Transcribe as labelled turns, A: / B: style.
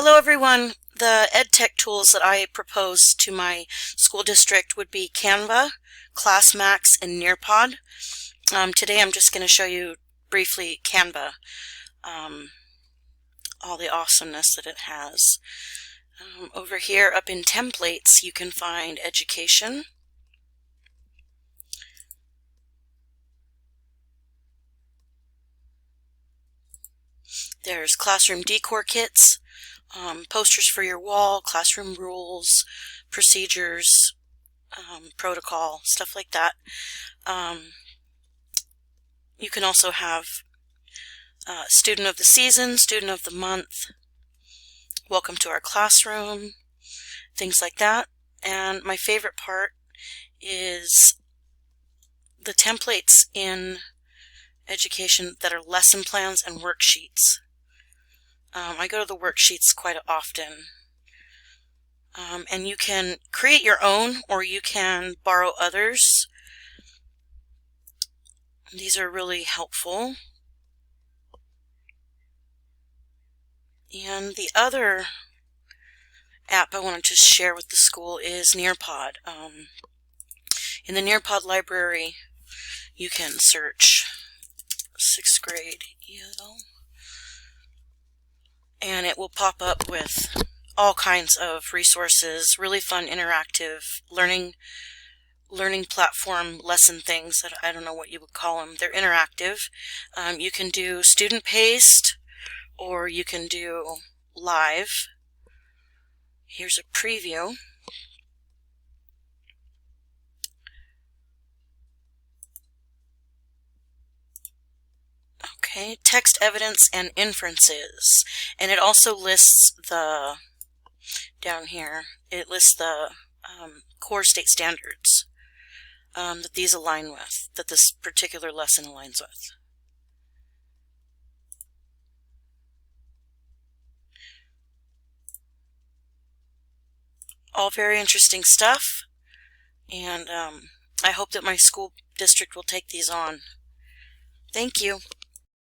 A: Hello everyone. The EdTech tools that I propose to my school district would be Canva, ClassMax, and Nearpod. Today I'm just going to show you briefly Canva, all the awesomeness that it has. Over here up in templates you can find education. There's classroom decor kits, posters for your wall, classroom rules, procedures, protocol, stuff like that. You can also have student of the season, student of the month, welcome to our classroom, things like that. And my favorite part is the templates in education that are lesson plans and worksheets. I go to the worksheets quite often. And you can create your own or you can borrow others. These are really helpful. And the other app I wanted to share with the school is Nearpod. In the Nearpod library you can search 6th grade EL and it will pop up with all kinds of resources, really fun interactive learning platform lesson things that I don't know what you would call them. They're interactive. You can do student paced or you can do live. Here's a preview. Okay, text evidence and inferences. And it also lists the, down here, it lists the core state standards that these align with, that this particular lesson aligns with. All very interesting stuff, and I hope that my school district will take these on. Thank you.